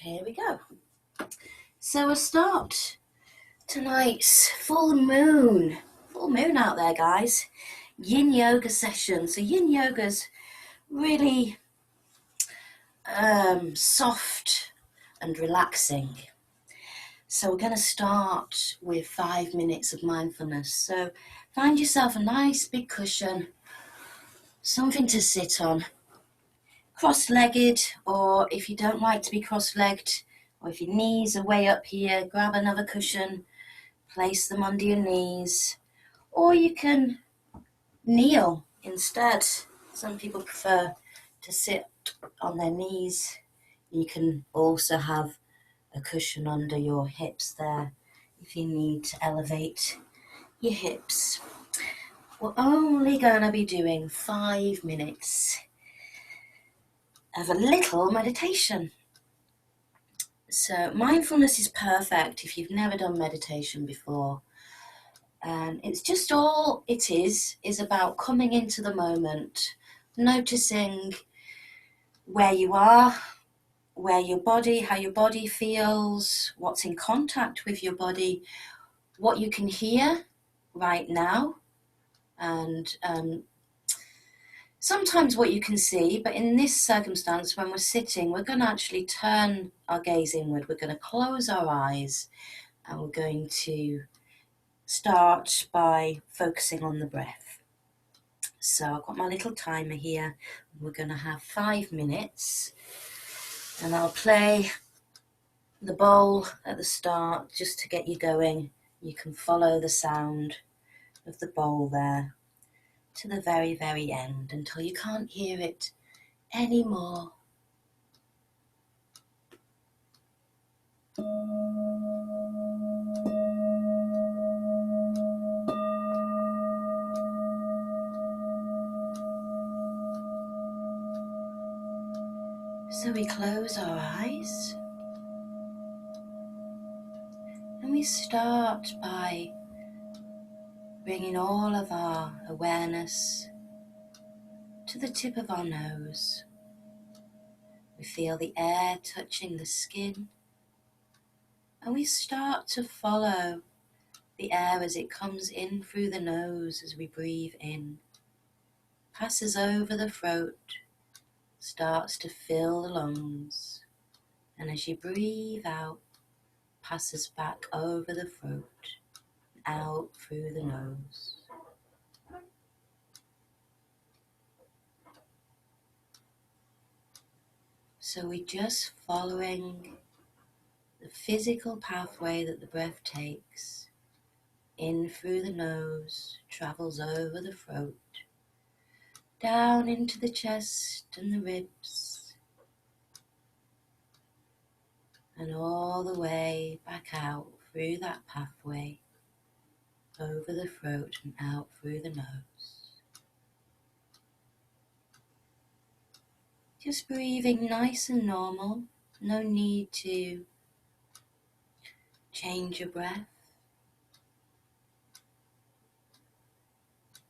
Here we go. So we'll start tonight's full moon out there, guys. Yin yoga session. So yin yoga's really soft and relaxing. So we're going to start with 5 minutes of mindfulness. So find yourself a nice big cushion, something to sit on, cross-legged, or if you don't like to be cross-legged, or if your knees are way up here, grab another cushion, place them under your knees, or you can kneel instead. Some people prefer to sit on their knees. You can also have a cushion under your hips there if you need to elevate your hips. We're only going to be doing 5 minutes of a little meditation. So mindfulness is perfect if you've never done meditation before. And it's just all it is about coming into the moment, noticing where you are, how your body feels, what's in contact with your body, what you can hear right now, and sometimes what you can see. But in this circumstance, when we're sitting, we're going to actually turn our gaze inward. We're going to close our eyes and we're going to start by focusing on the breath. So I've got my little timer here. We're going to have 5 minutes and I'll play the bowl at the start just to get you going. You can follow the sound of the bowl there to the very, very end until you can't hear it anymore. So we close our eyes and we start by bringing all of our awareness to the tip of our nose. We feel the air touching the skin and we start to follow the air as it comes in through the nose as we breathe in, passes over the throat, starts to fill the lungs, and as you breathe out, passes back over the throat, out through the nose. So we're just following the physical pathway that the breath takes, in through the nose, travels over the throat, down into the chest and the ribs, and all the way back out through that pathway, over the throat and out through the nose. Just breathing nice and normal, no need to change your breath.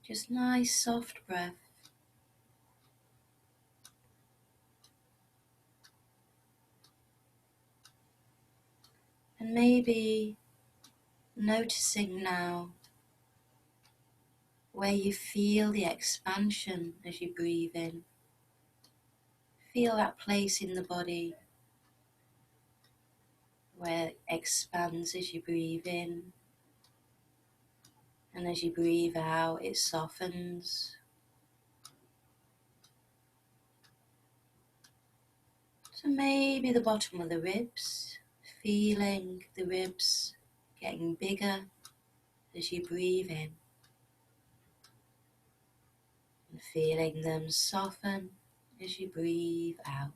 Just nice soft breath. And maybe noticing now where you feel the expansion as you breathe in. Feel that place in the body where it expands as you breathe in. And as you breathe out, it softens. So maybe the bottom of the ribs, feeling the ribs getting bigger as you breathe in. And feeling them soften as you breathe out.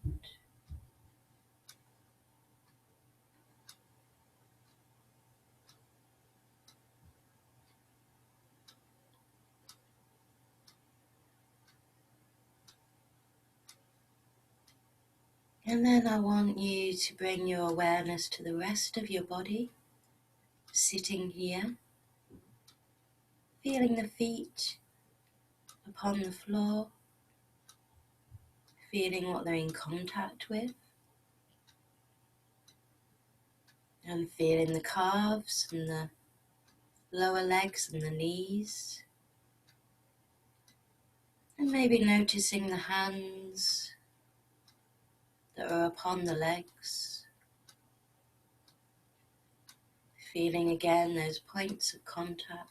And then I want you to bring your awareness to the rest of your body, sitting here, feeling the feet upon the floor, feeling what they're in contact with. And feeling the calves and the lower legs and the knees. And maybe noticing the hands that are upon the legs. Feeling again those points of contact.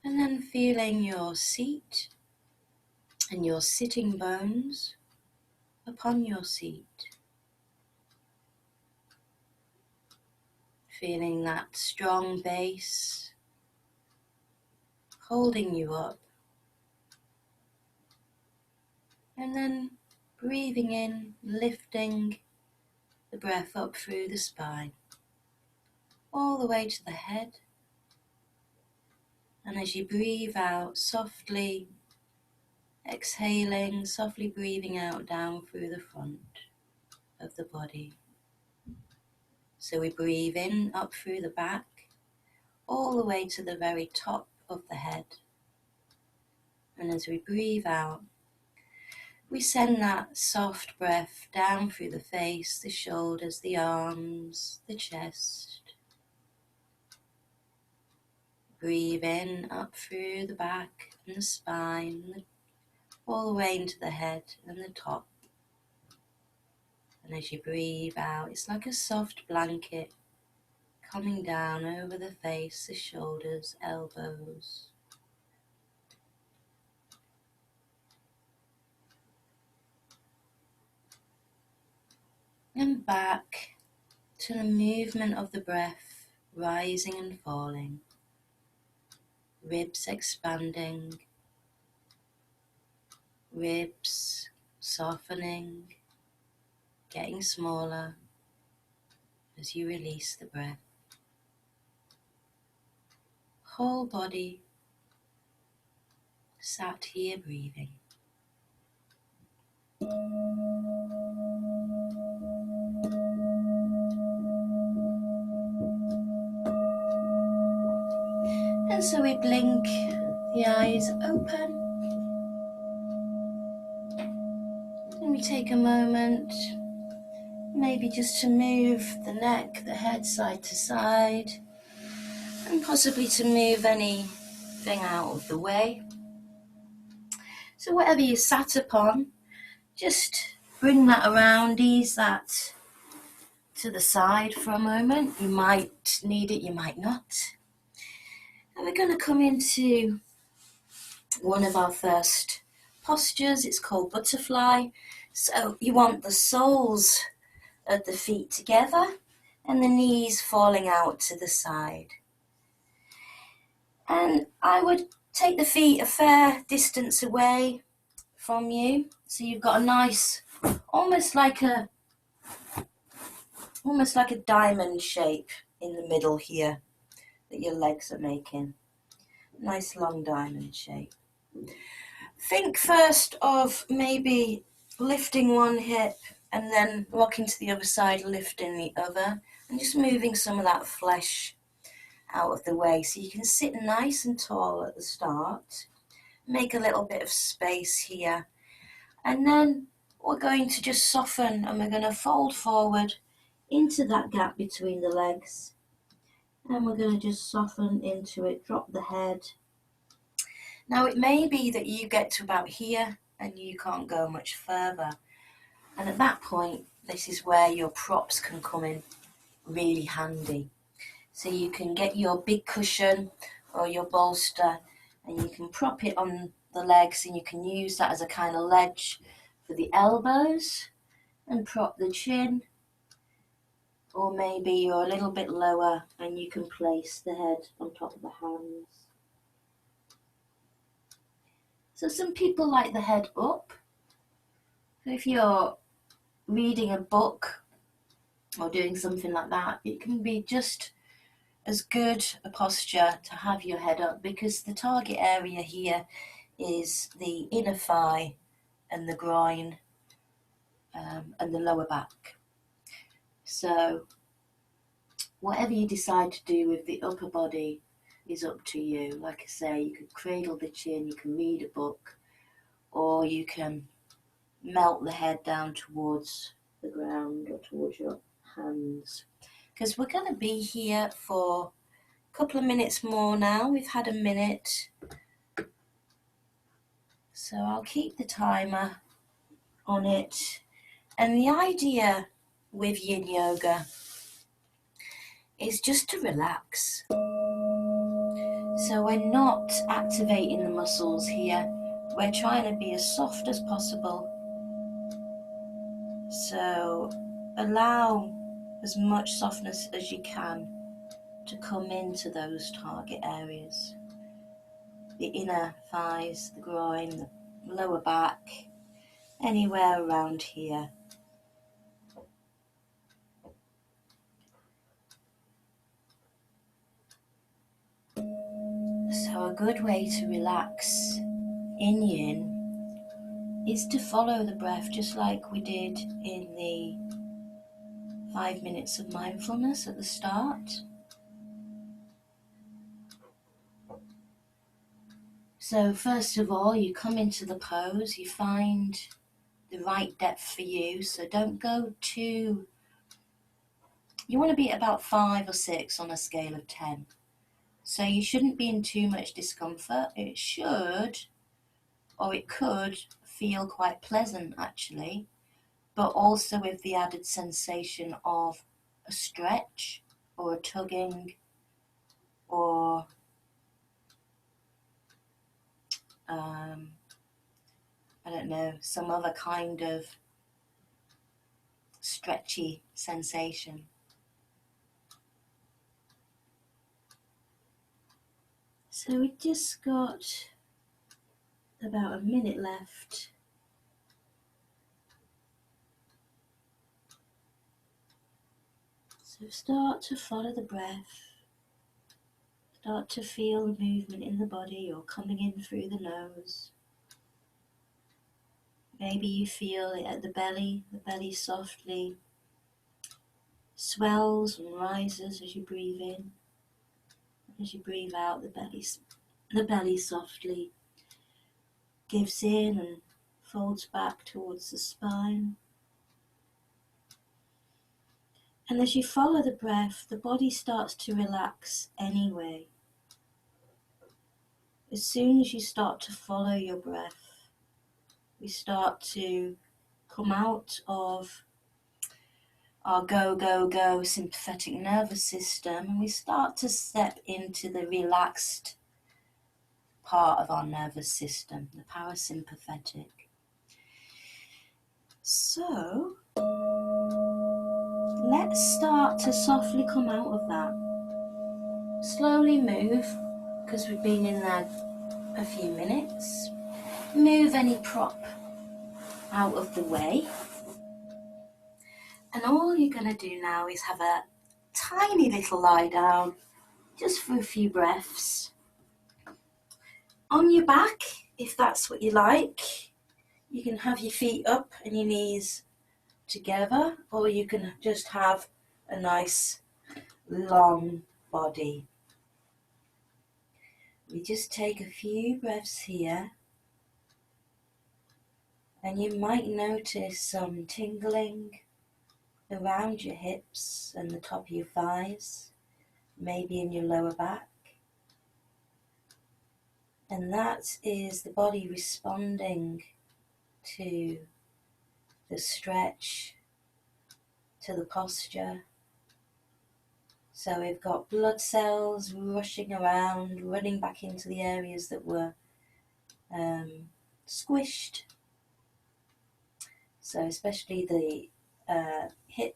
And then feeling your seat and your sitting bones upon your seat. Feeling that strong base holding you up. And then breathing in, lifting the breath up through the spine, all the way to the head. And as you breathe out, softly exhaling, softly breathing out down through the front of the body. So we breathe in up through the back, all the way to the very top of the head. And as we breathe out, we send that soft breath down through the face, the shoulders, the arms, the chest. Breathe in up through the back and the spine, all the way into the head and the top. And as you breathe out, it's like a soft blanket coming down over the face, the shoulders, elbows. And back to the movement of the breath, rising and falling. Ribs expanding, ribs softening, getting smaller as you release the breath. Whole body sat here breathing. And so we blink the eyes open. And we take a moment, maybe just to move the neck, the head side to side, and possibly to move anything out of the way. So whatever you sat upon, just bring that around, ease that to the side for a moment. You might need it, you might not. And we're going to come into one of our first postures. It's called butterfly. So you want the soles of the feet together and the knees falling out to the side. And I would take the feet a fair distance away from you, so you've got a nice, almost like a diamond shape in the middle here that your legs are making. Nice long diamond shape. Think first of maybe lifting one hip and then rocking to the other side, lifting the other, and just moving some of that flesh out of the way so you can sit nice and tall at the start. Make a little bit of space here, and then we're going to just soften and we're going to fold forward into that gap between the legs, and we're going to just soften into it, drop the head. Now it may be that you get to about here and you can't go much further, and at that point this is where your props can come in really handy. So you can get your big cushion or your bolster and you can prop it on the legs, and you can use that as a kind of ledge for the elbows and prop the chin. Or maybe you're a little bit lower and you can place the head on top of the hands. So some people like the head up. So if you're reading a book or doing something like that, it can be just as good a posture to have your head up, because the target area here is the inner thigh and the groin and the lower back. So whatever you decide to do with the upper body is up to you. Like I say, you can cradle the chin, you can read a book, or you can melt the head down towards the ground or towards your hands. Because we're going to be here for a couple of minutes more now. We've had a minute. So I'll keep the timer on it. And the idea with yin yoga is just to relax. So we're not activating the muscles here. We're trying to be as soft as possible. So allow as much softness as you can to come into those target areas. The inner thighs, the groin, the lower back, anywhere around here. So a good way to relax in yin is to follow the breath, just like we did in the 5 minutes of mindfulness at the start. So first of all, you come into the pose, you find the right depth for you, so don't go too, you want to be at about 5 or 6 on a scale of 10. So you shouldn't be in too much discomfort. It should, or it could, feel quite pleasant actually, but also with the added sensation of a stretch or a tugging or I don't know, some other kind of stretchy sensation. So we just got about a minute left. So start to follow the breath. Start to feel the movement in the body or coming in through the nose. Maybe you feel it at the belly softly swells and rises as you breathe in. As you breathe out, the belly softly gives in and folds back towards the spine. And as you follow the breath, the body starts to relax anyway. As soon as you start to follow your breath, we start to come out of our go sympathetic nervous system, and we start to step into the relaxed part of our nervous system, the parasympathetic. So let's start to softly come out of that. Slowly move, because we've been in there a few minutes. Move any prop out of the way. And all you're going to do now is have a tiny little lie down, just for a few breaths. On your back, if that's what you like, you can have your feet up and your knees together, or you can just have a nice long body. We just take a few breaths here, and you might notice some tingling around your hips and the top of your thighs, maybe in your lower back. And that is the body responding to the stretch, to the posture. So we've got blood cells rushing around, running back into the areas that were squished. So especially the hip,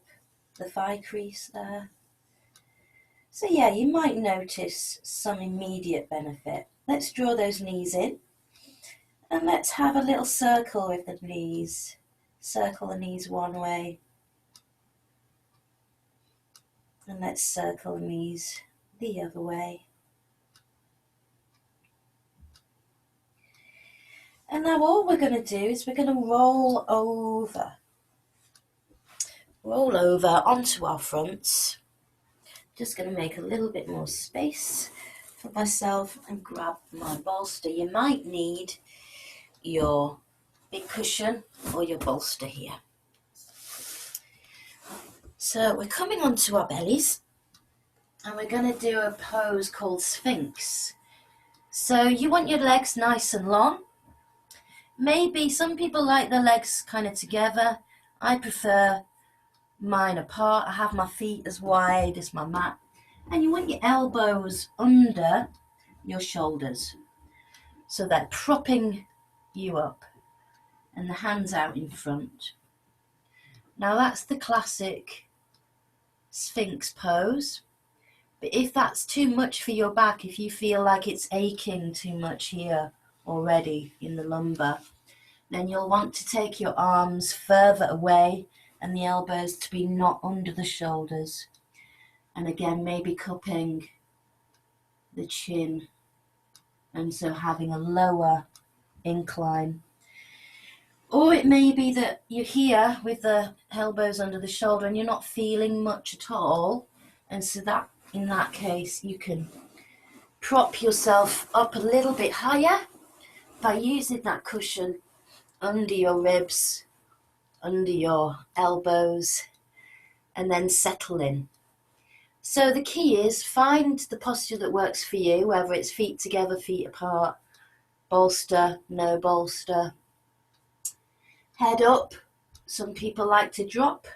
the thigh crease there. So yeah, you might notice some immediate benefit. Let's draw those knees in. And let's have a little circle with the knees. Circle the knees one way. And let's circle the knees the other way. And now all we're going to do is we're going to roll over onto our fronts. Just going to make a little bit more space for myself and grab my bolster. You might need your big cushion or your bolster here. So we're coming onto our bellies and we're going to do a pose called Sphinx. So you want your legs nice and long. Maybe some people like their legs kind of together. I prefer mine apart. I have my feet as wide as my mat. And you want your elbows under your shoulders. So they're propping you up and the hands out in front. Now that's the classic Sphinx pose. But if that's too much for your back, if you feel like it's aching too much here already in the lumbar, then you'll want to take your arms further away and the elbows to be not under the shoulders. And again, maybe cupping the chin and so having a lower incline. Or it may be that you're here with the elbows under the shoulder and you're not feeling much at all. And so that, in that case, you can prop yourself up a little bit higher by using that cushion under your ribs, under your elbows, and then settle in. So the key is find the posture that works for you, whether it's feet together, feet apart, bolster, no bolster. Head up. Some people like to drop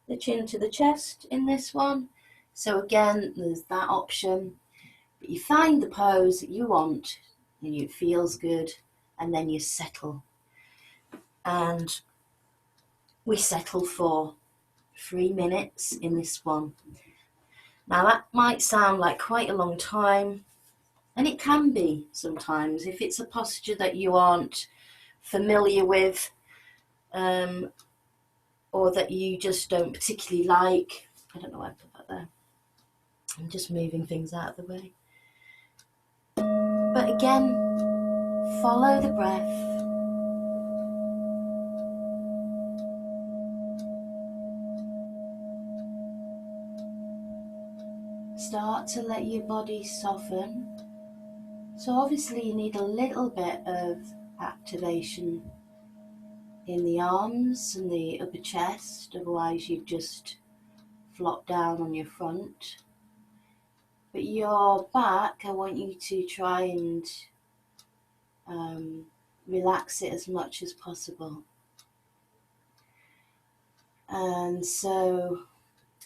the chin to the chest in this one. So again, there's that option. But you find the pose that you want and it feels good, and then you settle. And we settle for 3 minutes in this one. Now that might sound like quite a long time, and it can be sometimes if it's a posture that you aren't familiar with, or that you just don't particularly like. I don't know why I put that there. I'm just moving things out of the way. But again, follow the breath. Start to let your body soften. So obviously you need a little bit of activation in the arms and the upper chest, otherwise you'd just flop down on your front. But your back, I want you to try and relax it as much as possible. And so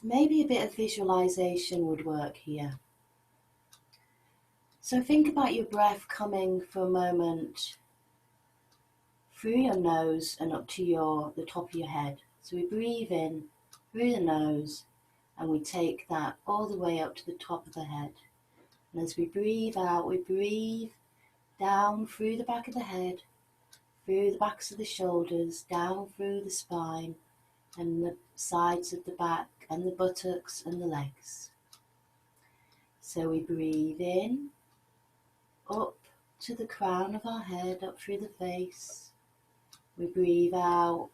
maybe a bit of visualization would work here. So think about your breath coming for a moment through your nose and up to the top of your head. So we breathe in through the nose and we take that all the way up to the top of the head. And as we breathe out, we breathe down through the back of the head, through the backs of the shoulders, down through the spine and the sides of the back and the buttocks and the legs. So we breathe in, up to the crown of our head, up through the face. We breathe out,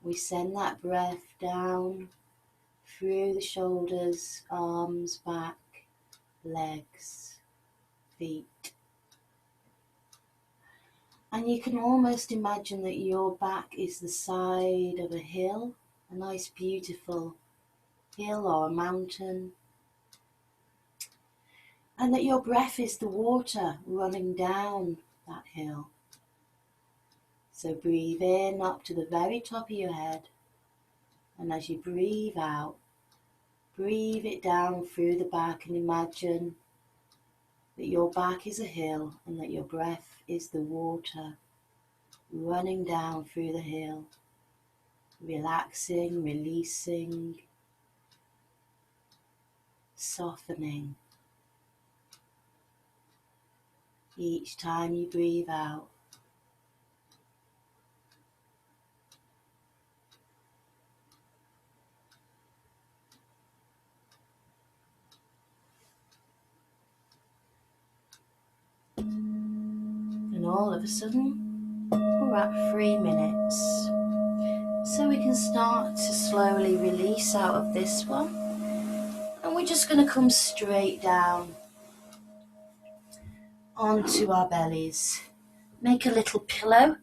we send that breath down through the shoulders, arms, back, legs, feet. And you can almost imagine that your back is the side of a hill, a nice beautiful hill or a mountain. And that your breath is the water running down that hill. So breathe in up to the very top of your head. And as you breathe out, breathe it down through the back and imagine that your back is a hill and that your breath is the water running down through the hill, relaxing, releasing, softening. Each time you breathe out. And all of a sudden, we're at 3 minutes. So we can start to slowly release out of this one. And we're just going to come straight down onto our bellies. Make a little pillow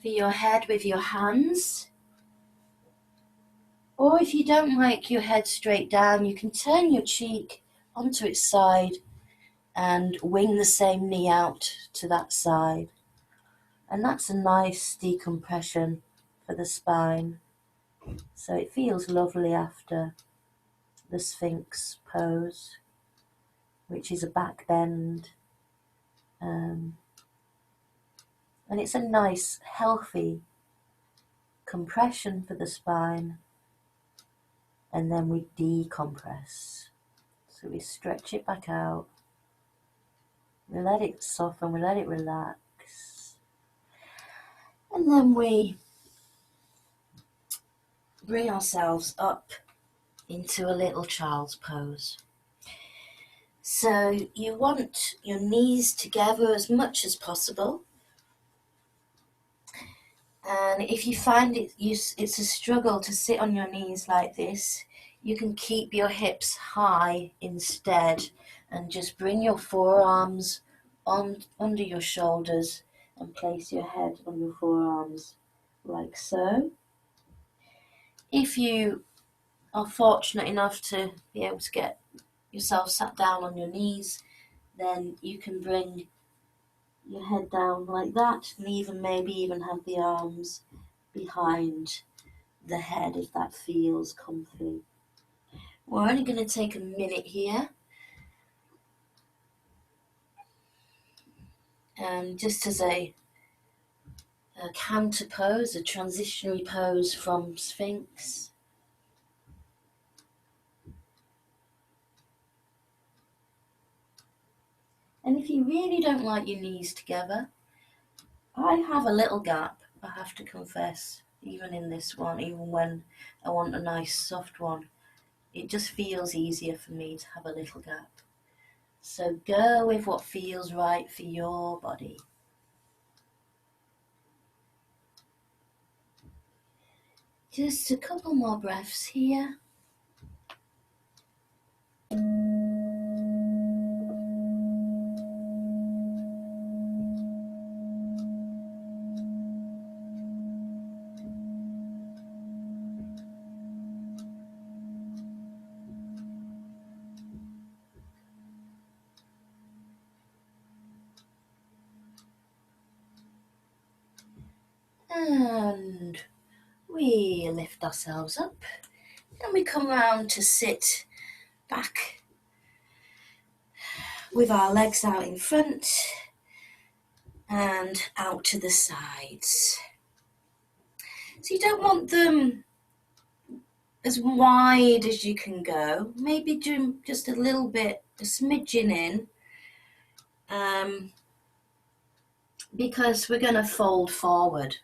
for your head with your hands. Or if you don't like your head straight down, you can turn your cheek onto its side and wing the same knee out to that side. And that's a nice decompression for the spine. So it feels lovely after the Sphinx pose, which is a back bend. And it's a nice, healthy compression for the spine. And then we decompress. So we stretch it back out. We let it soften, we let it relax. And then we bring ourselves up into a little child's pose. So you want your knees together as much as possible. And if you find it's a struggle to sit on your knees like this, you can keep your hips high instead and just bring your forearms under your shoulders and place your head on your forearms like so. If you are fortunate enough to be able to get yourself sat down on your knees, then you can bring your head down like that and maybe even have the arms behind the head if that feels comfy. We're only going to take a minute here. Just as a counter pose, a transitionary pose from Sphinx. And if you really don't like your knees together, I have a little gap, I have to confess, even in this one, even when I want a nice soft one. It just feels easier for me to have a little gap. So go with what feels right for your body. Just a couple more breaths here. And we lift ourselves up. Then we come round to sit back with our legs out in front and out to the sides. So you don't want them as wide as you can go. Maybe do just a little bit, a smidgen in, because we're going to fold forward.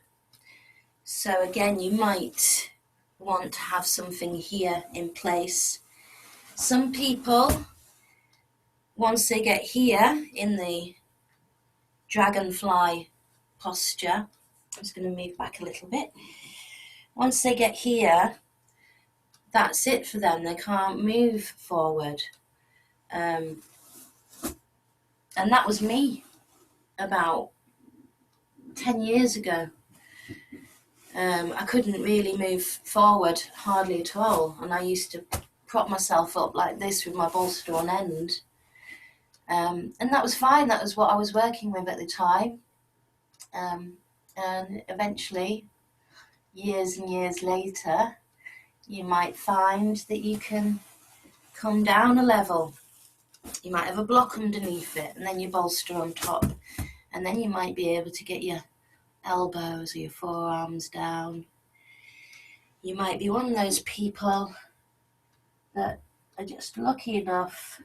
So again, you might want to have something here in place. Some people, once they get here in the dragonfly posture, I'm just going to move back a little bit. Once they get here, that's it for them. They can't move forward. And that was me about 10 years ago. I couldn't really move forward hardly at all, and I used to prop myself up like this with my bolster on end, and that was fine. That was what I was working with at the time, and eventually, years and years later, you might find that you can come down a level. You might have a block underneath it and then your bolster on top, and then you might be able to get your elbows or your forearms down. You might be one of those people that are just lucky enough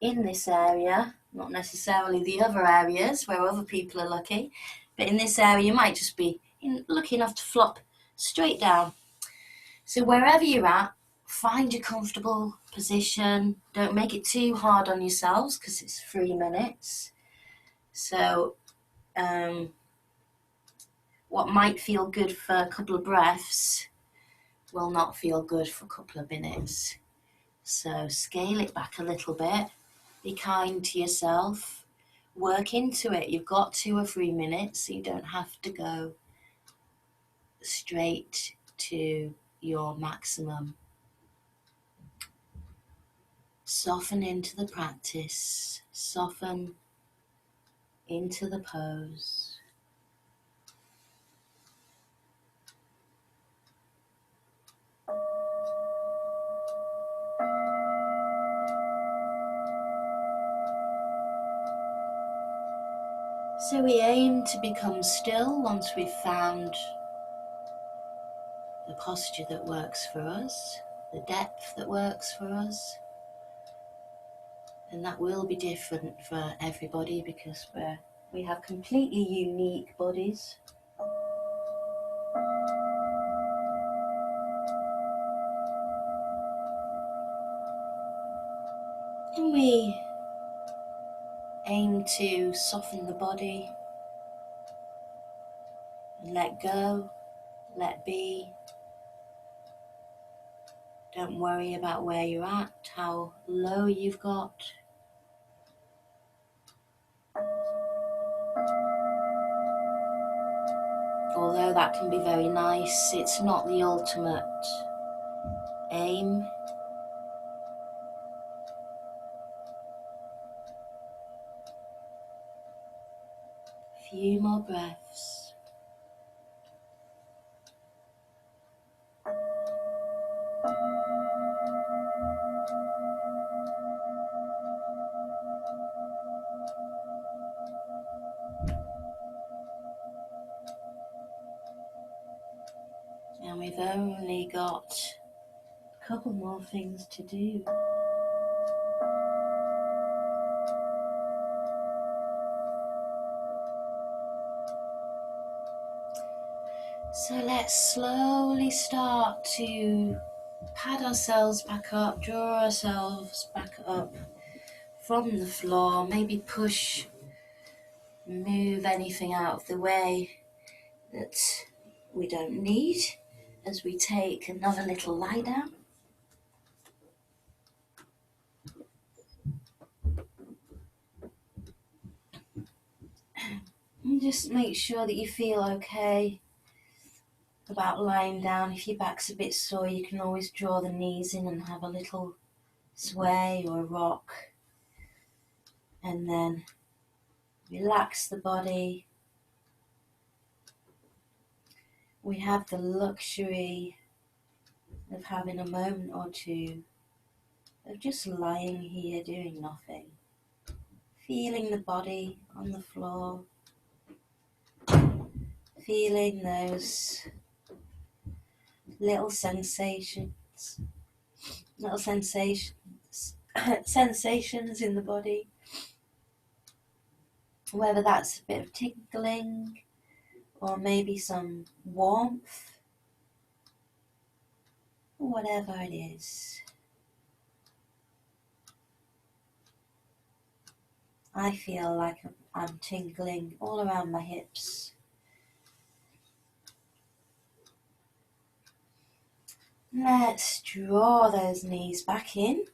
in this area, not necessarily the other areas where other people are lucky, but in this area you might just be lucky enough to flop straight down. So wherever you're at, find your comfortable position. Don't make it too hard on yourselves because it's 3 minutes. So what might feel good for a couple of breaths will not feel good for a couple of minutes. So scale it back a little bit. Be kind to yourself. Work into it. You've got 2 or 3 minutes, so you don't have to go straight to your maximum. Soften into the practice, soften into the pose. So we aim to become still once we've found the posture that works for us, the depth that works for us. And that will be different for everybody because we have completely unique bodies. And we aim to soften the body and let go, let be. Don't worry about where you're at, how low you've got. Although that can be very nice, it's not the ultimate aim. A few more breaths. And we've only got a couple more things to do. So let's slowly start to pad ourselves back up, draw ourselves back up from the floor, maybe push, move anything out of the way that we don't need as we take another little lie down. And just make sure that you feel okay about lying down. If your back's a bit sore, you can always draw the knees in and have a little sway or rock. And then relax the body. We have the luxury of having a moment or two of just lying here doing nothing. Feeling the body on the floor. Feeling those little sensations sensations in the body, whether that's a bit of tingling or maybe some warmth, or whatever it is. I feel like I'm tingling all around my hips. Let's draw those knees back in.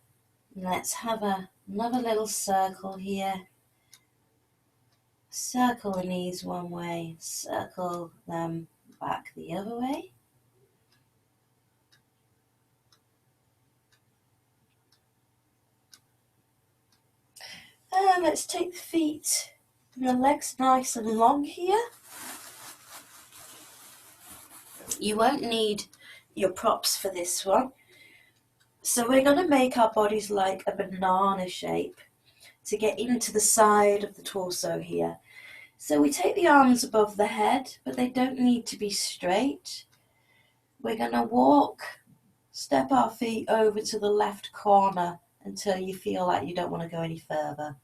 Let's have another little circle here. Circle the knees one way, circle them back the other way. And let's take the feet and the legs nice and long here. You won't need your props for this one. So we're going to make our bodies like a banana shape to get into the side of the torso here. So we take the arms above the head, but they don't need to be straight. We're going to walk, step our feet over to the left corner until you feel like you don't want to go any further.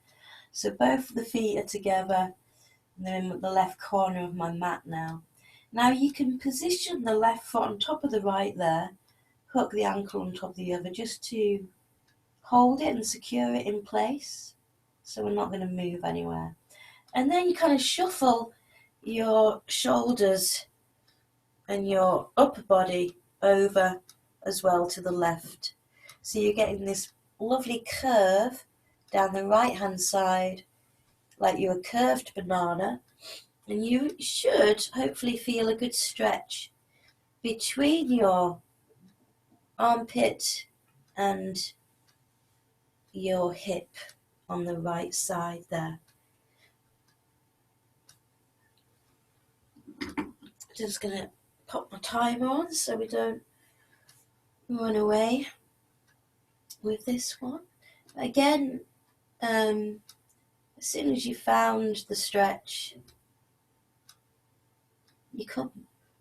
So both of the feet are together, and they're in the left corner of my mat now. Now you can position the left foot on top of the right there, hook the ankle on top of the other just to hold it and secure it in place so we're not going to move anywhere. And then you kind of shuffle your shoulders and your upper body over as well to the left. So you're getting this lovely curve down the right hand side like you're a curved banana, and you should hopefully feel a good stretch between your armpit and your hip on the right side there. Just gonna pop my timer on so we don't run away with this one. Again, as soon as you found the stretch, you can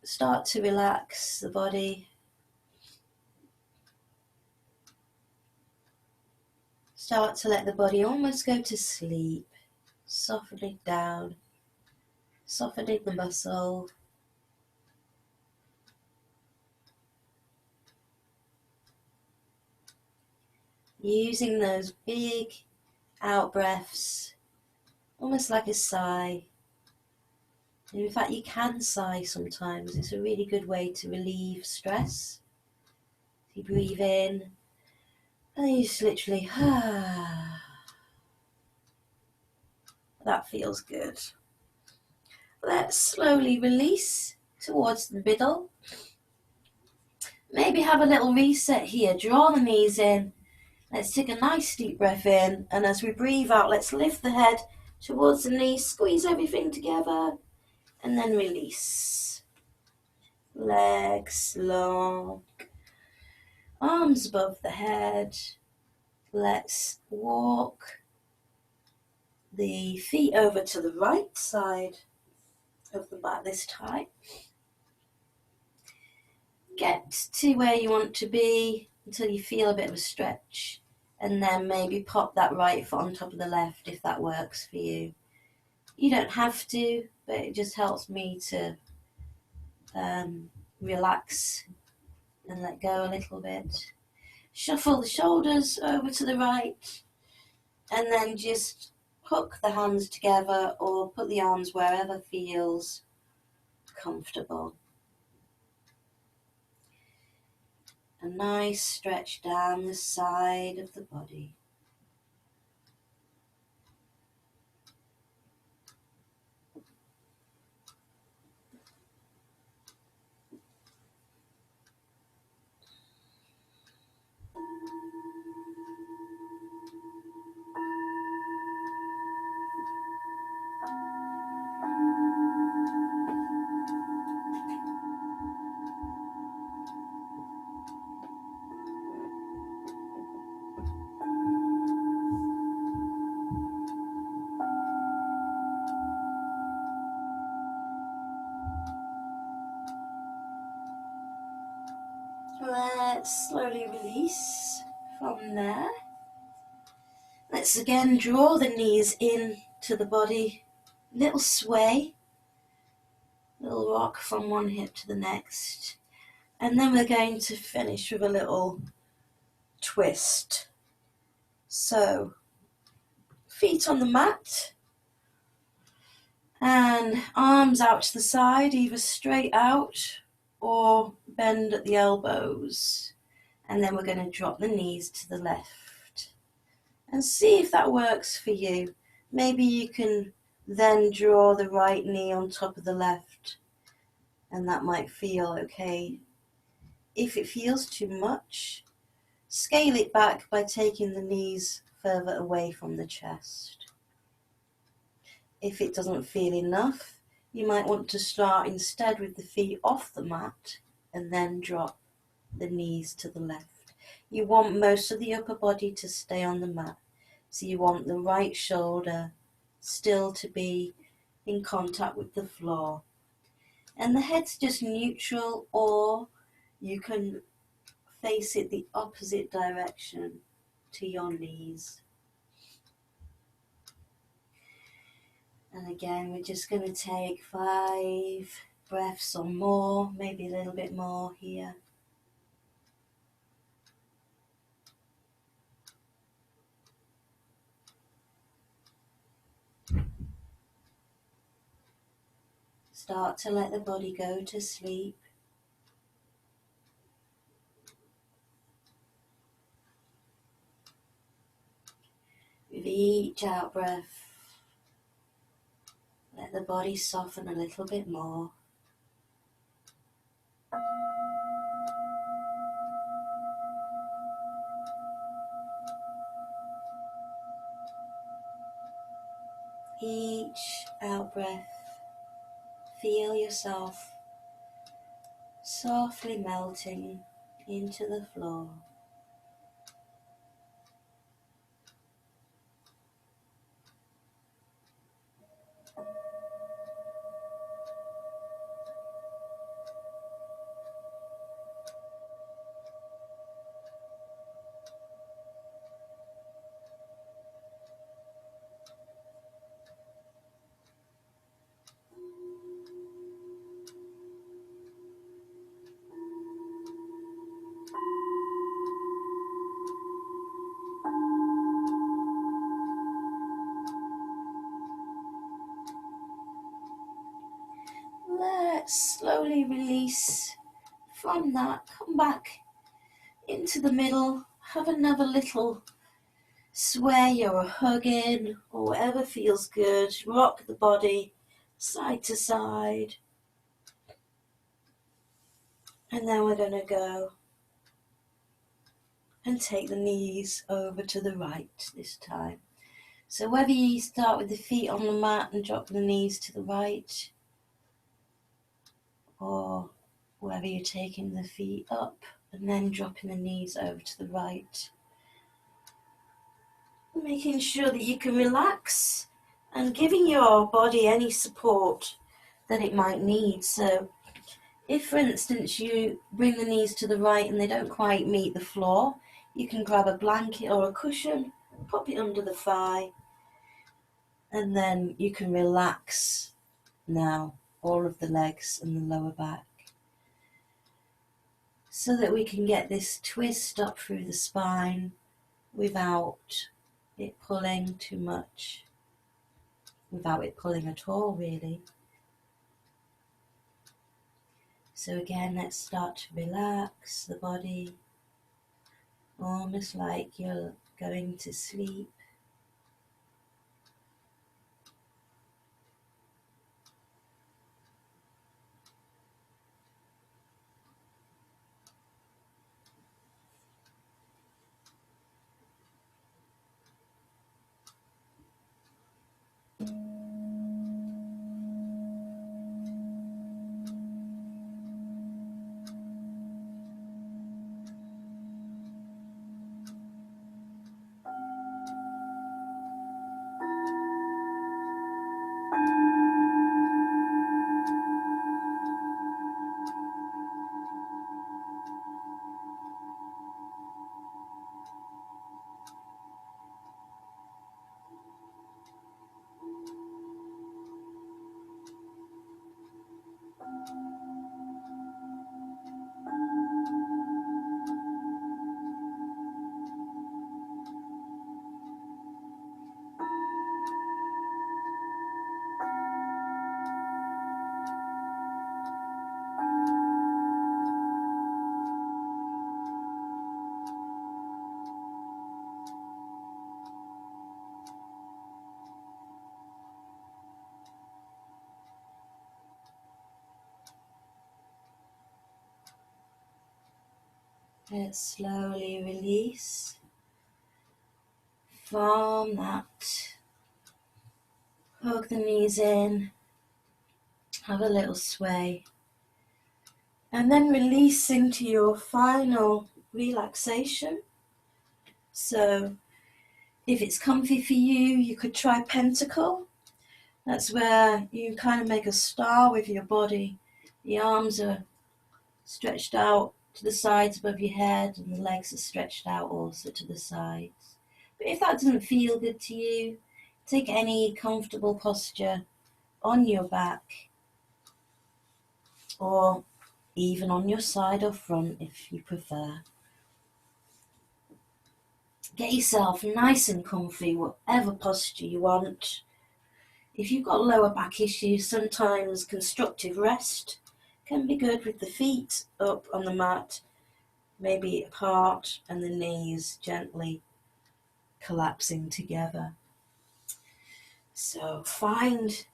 start to relax the body. Start to let the body almost go to sleep, softening down, softening the muscle. Using those big out breaths, almost like a sigh. And in fact, you can sigh sometimes. It's a really good way to relieve stress. You breathe in, and you just literally, that feels good. Let's slowly release towards the middle. Maybe have a little reset here. Draw the knees in. Let's take a nice deep breath in, and as we breathe out, let's lift the head towards the knees, squeeze everything together, and then release. Legs long, arms above the head. Let's walk the feet over to the right side of the mat this time. Get to where you want to be until you feel a bit of a stretch, and then maybe pop that right foot on top of the left if that works for you. You don't have to, but it just helps me to relax and let go a little bit. Shuffle the shoulders over to the right, and then just hook the hands together or put the arms wherever feels comfortable. A nice stretch down the side of the body. Let's slowly release from there. Let's again draw the knees in to the body. Little sway. Little rock from one hip to the next. And then we're going to finish with a little twist. So, feet on the mat. And arms out to the side, either straight out or bend at the elbows. And then we're going to drop the knees to the left. And see if that works for you. Maybe you can then draw the right knee on top of the left. And that might feel okay. If it feels too much, scale it back by taking the knees further away from the chest. If it doesn't feel enough, you might want to start instead with the feet off the mat and then drop the knees to the left. You want most of the upper body to stay on the mat. So you want the right shoulder still to be in contact with the floor. And the head's just neutral, or you can face it the opposite direction to your knees. And again, we're just going to take 5 breaths or more, maybe a little bit more here. Start to let the body go to sleep. With each out breath, let the body soften a little bit more. breath, feel yourself softly melting into the floor. Let's slowly release from that. Come back into the middle. Have another little sway or a hug in, or whatever feels good. Rock the body side to side. And then we're going to go and take the knees over to the right this time. So whether you start with the feet on the mat and drop the knees to the right, or whether you're taking the feet up and then dropping the knees over to the right, making sure that you can relax and giving your body any support that it might need. So if, for instance, you bring the knees to the right and they don't quite meet the floor, you can grab a blanket or a cushion, pop it under the thigh, and then you can relax now all of the legs and the lower back, so that we can get this twist up through the spine without it pulling too much, without it pulling at all, really. So again, let's start to relax the body, almost like you're going to sleep. Let's slowly release from that. Hug the knees in, have a little sway, and then release into your final relaxation. So if it's comfy for you, you could try pentacle. That's where you kind of make a star with your body. The arms are stretched out to the sides above your head, and the legs are stretched out also to the sides. But if that doesn't feel good to you, take any comfortable posture on your back, or even on your side or front if you prefer. Get yourself nice and comfy, whatever posture you want. If you've got lower back issues, sometimes constructive rest can be good, with the feet up on the mat, maybe apart, and the knees gently collapsing together. So find,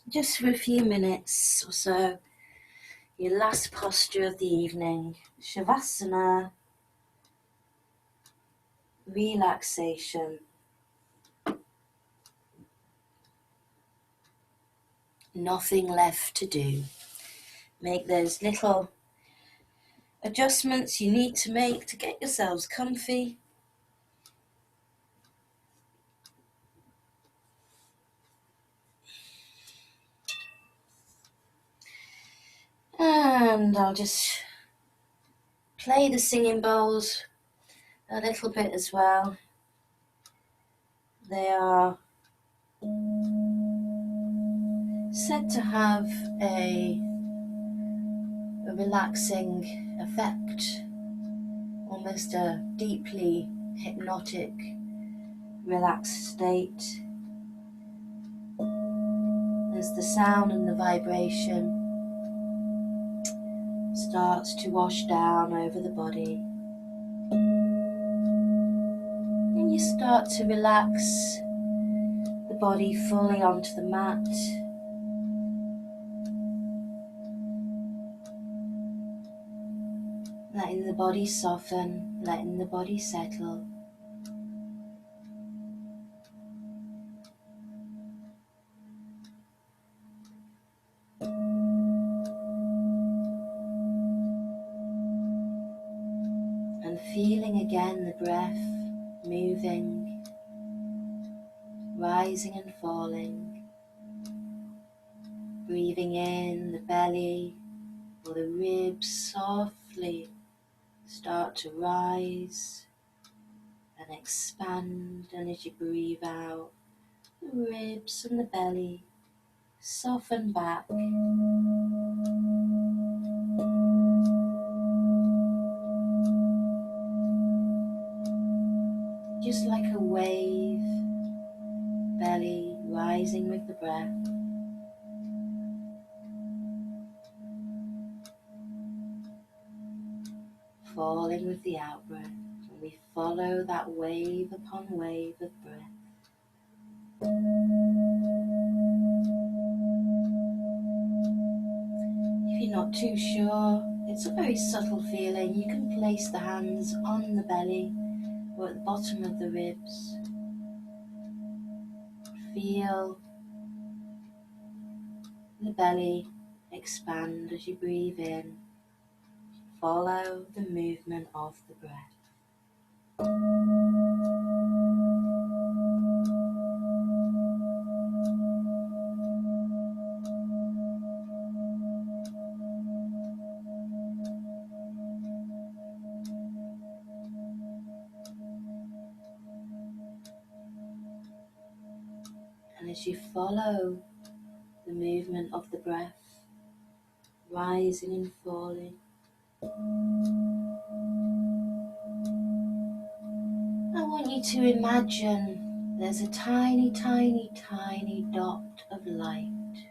just for a few minutes or so, your last posture of the evening, Shavasana, relaxation. Nothing left to do. Make those little adjustments you need to make to get yourselves comfy. And I'll just play the singing bowls a little bit as well. They are said to have a relaxing effect, almost a deeply hypnotic, relaxed state, as the sound and the vibration starts to wash down over the body. And you start to relax the body fully onto the mat. Letting the body soften, letting the body settle. And feeling again the breath moving, rising and falling. Breathing in the belly or the ribs softly start to rise and expand, and as you breathe out, the ribs and the belly soften back. Just like a wave, belly rising with the breath. Falling with the out-breath, and we follow that wave upon wave of breath. If you're not too sure, it's a very subtle feeling. You can place the hands on the belly or at the bottom of the ribs. Feel the belly expand as you breathe in. Follow the movement of the breath. And as you follow the movement of the breath, rising and falling, I want you to imagine there's a tiny, tiny, tiny dot of light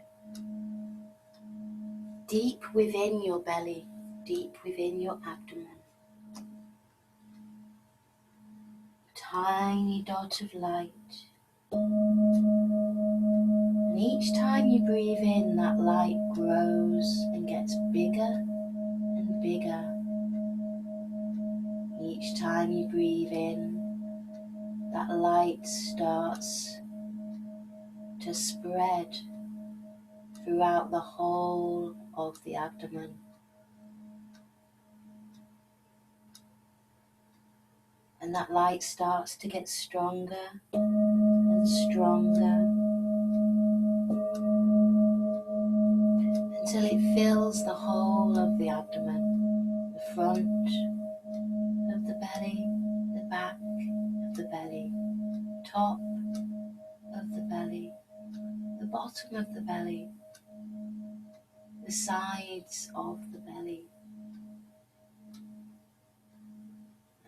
deep within your belly, deep within your abdomen. Tiny dot of light. And each time you breathe in, that light grows and gets bigger and bigger. Each time you breathe in, that light starts to spread throughout the whole of the abdomen. And that light starts to get stronger and stronger until it fills the whole of the abdomen, the front of the belly, the back of the belly, top of the belly, the bottom of the belly, the sides of the belly,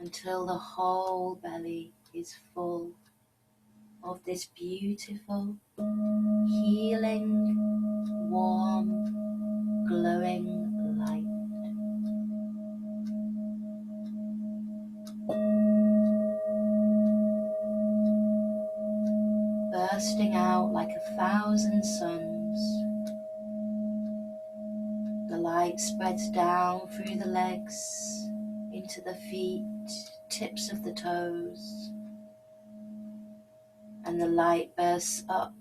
until the whole belly is full of this beautiful, healing, warm, glowing light. Bursting out like 1,000 suns. The light spreads down through the legs, into the feet, tips of the toes, and the light bursts up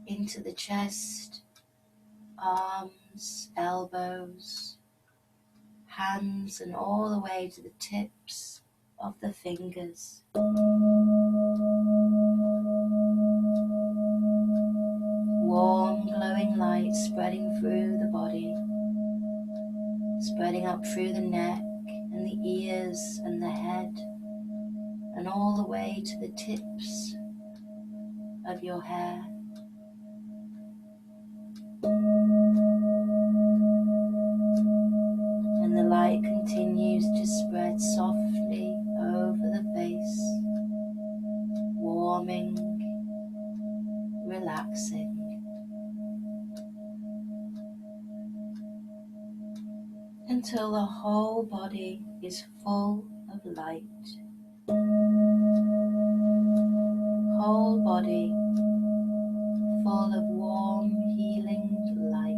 into the chest, arms, elbows, hands, and all the way to the tips of the fingers. Warm, glowing light spreading through the body, spreading up through the neck and the ears and the head, and all the way to the tips of your hair. And the light continues to spread softly over the face, warming, relaxing. Until the whole body is full of light. Whole body full of warm, healing light.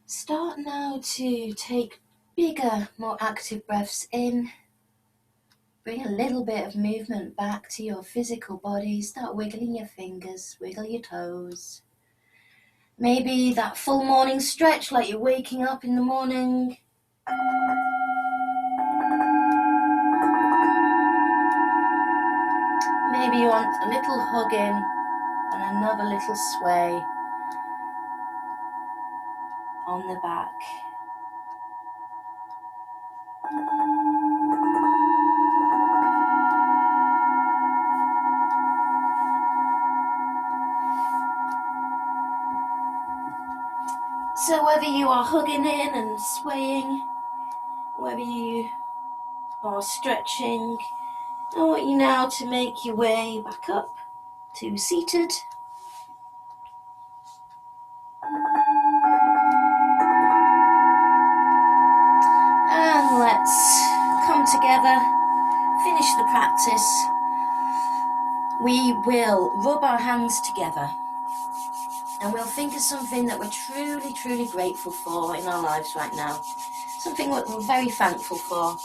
Start now to take bigger, more active breaths in. Bring a little bit of movement back to your physical body. Start wiggling your fingers, wiggle your toes. Maybe that full morning stretch like you're waking up in the morning. Maybe you want a little hug in and another little sway on the back. So whether you are hugging in and swaying, whether you are stretching, I want you now to make your way back up to seated. And let's come together, finish the practice. We will rub our hands together and we'll think of something that we're truly, truly grateful for in our lives right now. Something that we're very thankful for.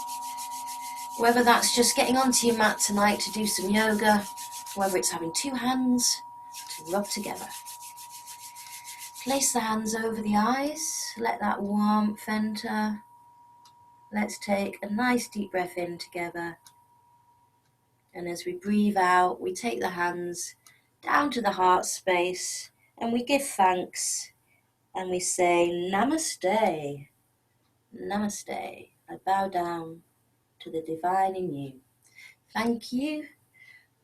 Whether that's just getting onto your mat tonight to do some yoga, whether it's having two hands to rub together. Place the hands over the eyes, let that warmth enter. Let's take a nice deep breath in together. And as we breathe out, we take the hands down to the heart space and we give thanks and we say, Namaste, Namaste. I bow down to the divine in you. Thank you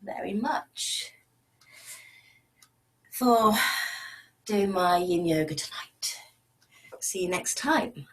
very much for doing my yin yoga tonight. See you next time.